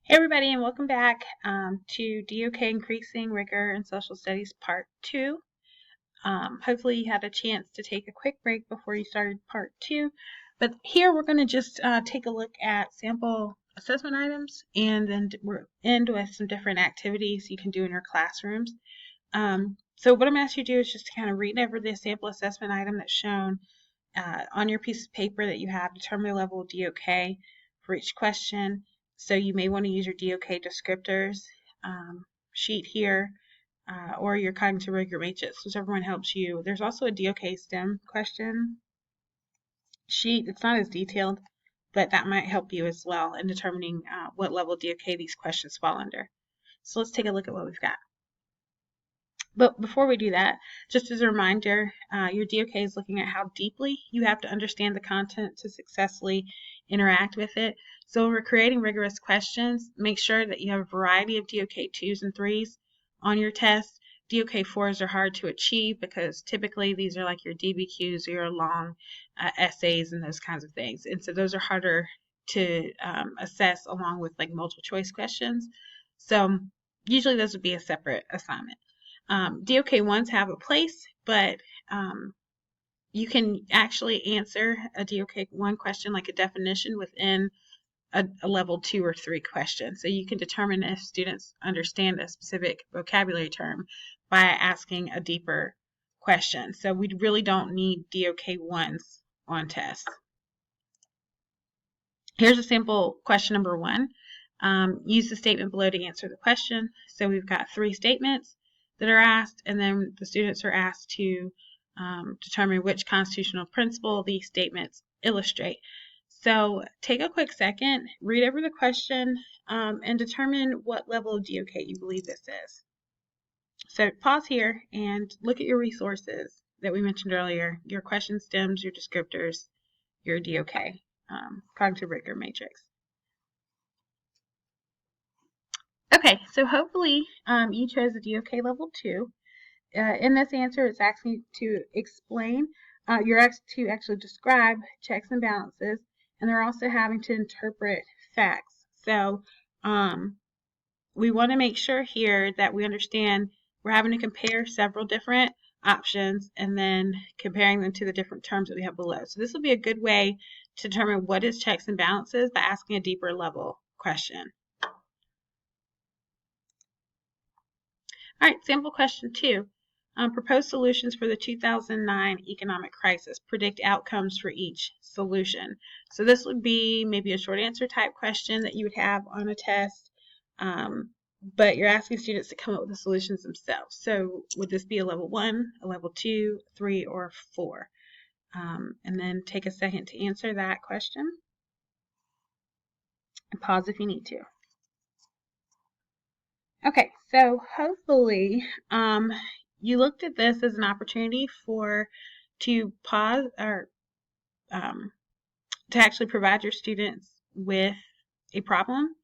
Hey everybody, and welcome back to DOK Increasing Rigor in Social Studies Part 2. Hopefully you had a chance to take a quick break before you started Part 2. But here we're going to just take a look at sample assessment items, and then we'll end with some different activities you can do in your classrooms. So what I'm going to ask you to do is just to kind of read over the sample assessment item that's shown on your piece of paper that you have. Determine the level of DOK for each question. So you may want to use your DOK descriptors sheet here or your cognitive rigor matrix, whichever one helps you. There's also a DOK STEM question sheet. It's not as detailed, but that might help you as well in determining what level of DOK these questions fall under. So let's take a look at what we've got. But before we do that, just as a reminder, your DOK is looking at how deeply you have to understand the content to successfully interact with it. So when we're creating rigorous questions, make sure that you have a variety of DOK 2s and 3s on your test. DOK 4s are hard to achieve because typically these are like your DBQs, your long essays and those kinds of things. And so those are harder to assess along with like multiple choice questions. So usually those would be a separate assignment. DOK 1s have a place, but you can actually answer a DOK 1 question like a definition within a level 2 or 3 question. So you can determine if students understand a specific vocabulary term by asking a deeper question. So we really don't need DOK 1s on tests. Here's a sample question number 1. Use the statement below to answer the question. So we've got 3 statements that are asked, and then the students are asked to determine which constitutional principle these statements illustrate. So take a quick second, read over the question, and determine what level of DOK you believe this is. So pause here and look at your resources that we mentioned earlier, your question stems, your descriptors, your DOK, cognitive rigor matrix. Okay, so hopefully you chose a DOK level 2. In this answer, it's asking you to explain, you're asked to actually describe checks and balances, and they're also having to interpret facts. So we want to make sure here that we understand we're having to compare several different options and then comparing them to the different terms that we have below. So this will be a good way to determine what is checks and balances by asking a deeper level question. All right, sample question 2. Propose solutions for the 2009 economic crisis. Predict outcomes for each solution. So this would be maybe a short answer type question that you would have on a test, but you're asking students to come up with the solutions themselves. So would this be a level 1, a level 2, 3, or 4? And then take a second to answer that question and pause if you need to. Okay, so hopefully you looked at this as an opportunity to pause or to actually provide your students with a problem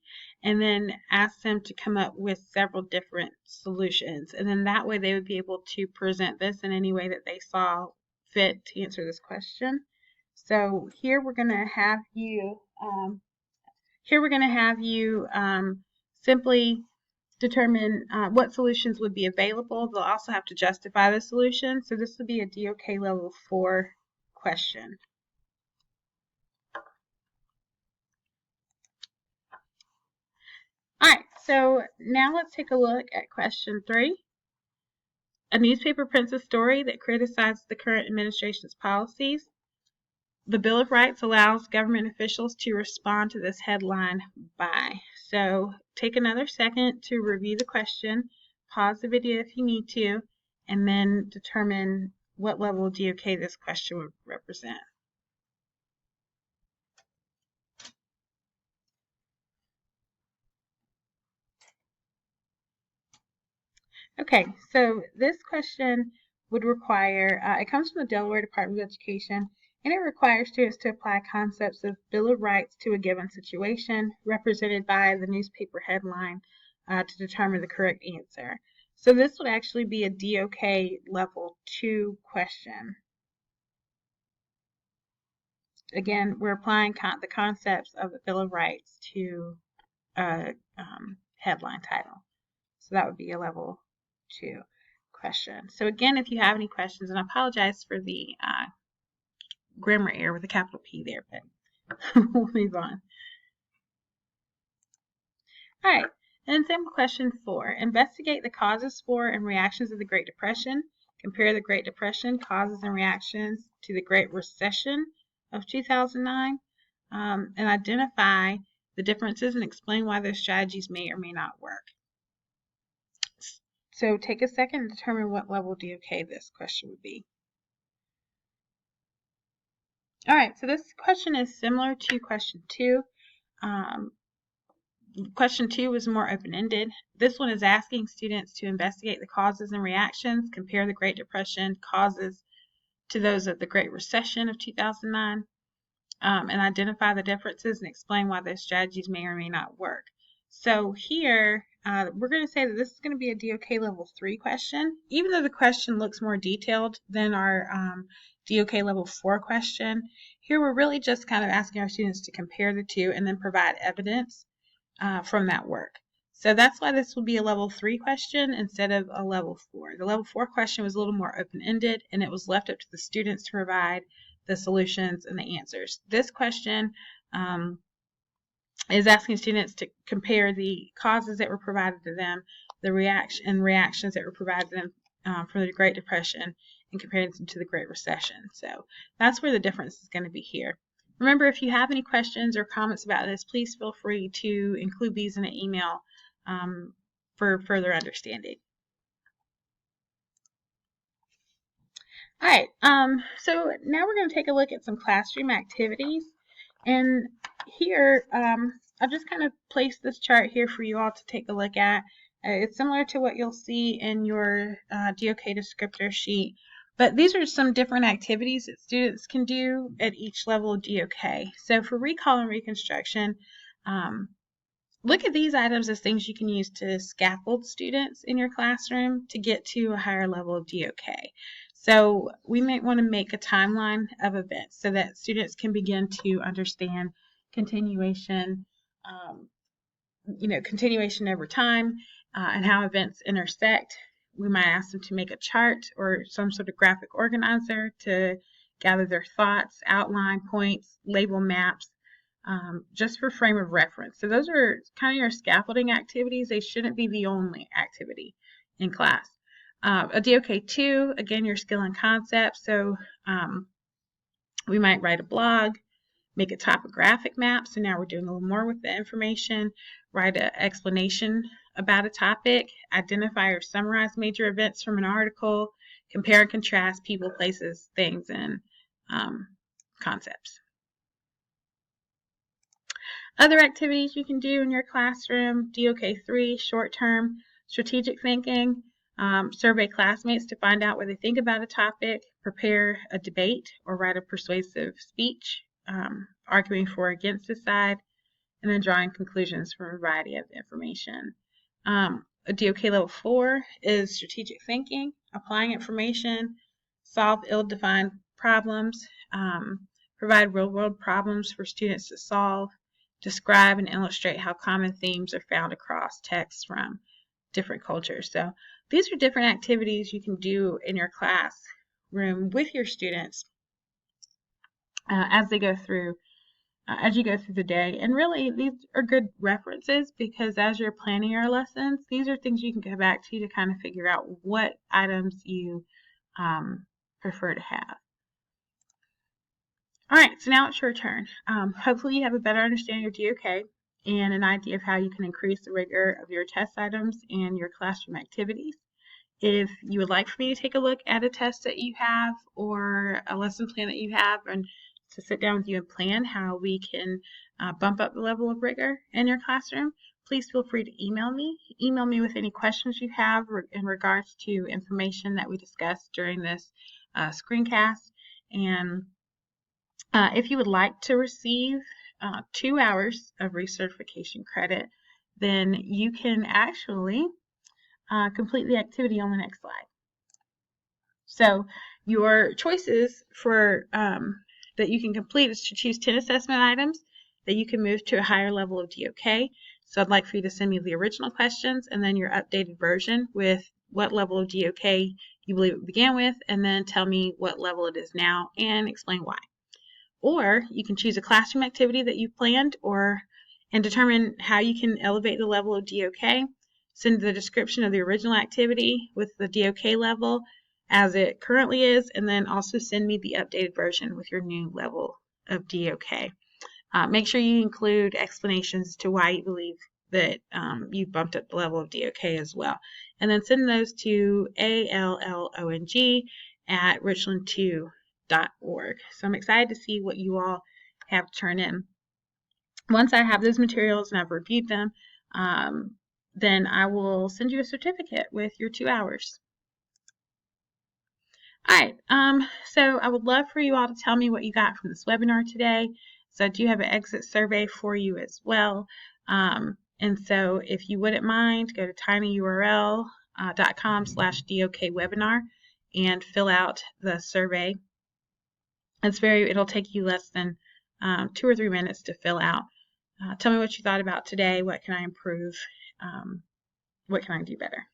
and then ask them to come up with several different solutions. And then that way they would be able to present this in any way that they saw fit to answer this question. So here we're going to have you simply determine what solutions would be available. They'll also have to justify the solution. So this would be a DOK level 4 question. All right, so now let's take a look at question 3. A newspaper prints a story that criticizes the current administration's policies. The Bill of Rights allows government officials to respond to this headline by. So take another second to review the question, pause the video if you need to, and then determine what level of DOK this question would represent. Okay, so this question would require, it comes from the Delaware Department of Education, and it requires students to apply concepts of Bill of Rights to a given situation represented by the newspaper headline to determine the correct answer. So this would actually be a DOK level 2 question. Again, we're applying the concepts of the Bill of Rights to a headline title. So that would be a level 2 question. So again, if you have any questions, and I apologize for the grammar error with a capital P there, but we'll move on. All right, and sample question 4. Investigate the causes for and reactions of the Great Depression. Compare the Great Depression causes and reactions to the Great Recession of 2009, and identify the differences and explain why those strategies may or may not work. So take a second and determine what level DOK this question would be. All right, so this question is similar to question 2. Question 2 was more open-ended. This one is asking students to investigate the causes and reactions, compare the Great Depression causes to those of the Great Recession of 2009, and identify the differences and explain why those strategies may or may not work. So here, we're going to say that this is going to be a DOK level 3 question, even though the question looks more detailed than our DOK level 4 question. Here we're really just kind of asking our students to compare the two and then provide evidence from that work. So that's why this will be a level 3 question instead of a level 4. The level 4 question was a little more open-ended, and it was left up to the students to provide the solutions and the answers. This question is asking students to compare the causes that were provided to them, the reactions that were provided to them for the Great Depression, and comparing them to the Great Recession. So that's where the difference is going to be here. Remember, if you have any questions or comments about this, please feel free to include these in an email for further understanding. All right, so now we're going to take a look at some classroom activities. And here, I've just kind of placed this chart here for you all to take a look at. It's similar to what you'll see in your DOK descriptor sheet. But these are some different activities that students can do at each level of DOK. So for recall and reconstruction, look at these items as things you can use to scaffold students in your classroom to get to a higher level of DOK. So we might want to make a timeline of events so that students can begin to understand continuation, continuation over time and how events intersect. We might ask them to make a chart or some sort of graphic organizer to gather their thoughts, outline points, label maps, just for frame of reference. So those are kind of your scaffolding activities. They shouldn't be the only activity in class. A DOK 2, again, your skill and concept. So we might write a blog, make a topographic map. So now we're doing a little more with the information, write an explanation about a topic, identify or summarize major events from an article, compare and contrast people, places, things, and concepts. Other activities you can do in your classroom, DOK 3, short-term strategic thinking, survey classmates to find out what they think about a topic, prepare a debate or write a persuasive speech, arguing for or against the side, and then drawing conclusions from a variety of information. A DOK level 4 is strategic thinking, applying information, solve ill-defined problems, provide real-world problems for students to solve, describe and illustrate how common themes are found across texts from different cultures. So these are different activities you can do in your classroom with your students as you go through the day. And really, these are good references because as you're planning your lessons, these are things you can go back to kind of figure out what items you prefer to have. All right, so now it's your turn. Hopefully you have a better understanding of DOK and an idea of how you can increase the rigor of your test items and your classroom activities. If you would like for me to take a look at a test that you have or a lesson plan that you have and to sit down with you and plan how we can bump up the level of rigor in your classroom, please feel free to email me. Email me with any questions you have in regards to information that we discussed during this screencast. And if you would like to receive 2 hours of recertification credit, then you can actually complete the activity on the next slide. So your choices for that you can complete is to choose 10 assessment items that you can move to a higher level of DOK. So I'd like for you to send me the original questions and then your updated version with what level of DOK you believe it began with, and then tell me what level it is now and explain why. Or you can choose a classroom activity that you've planned and determine how you can elevate the level of DOK. Send the description of the original activity with the DOK level as it currently is, and then also send me the updated version with your new level of DOK. Make sure you include explanations to why you believe that you bumped up the level of DOK as well. And then send those to allong@richland2.org. So I'm excited to see what you all have turned in. Once I have those materials and I've reviewed them, then I will send you a certificate with your 2 hours. All right, so I would love for you all to tell me what you got from this webinar today. So I do have an exit survey for you as well. And so if you wouldn't mind, go to tinyurl.com/DOK webinar and fill out the survey. It'll take you less than 2 or 3 minutes to fill out. Tell me what you thought about today. What can I improve? What can I do better?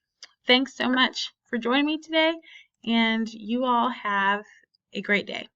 Thanks so much for joining me today, and you all have a great day.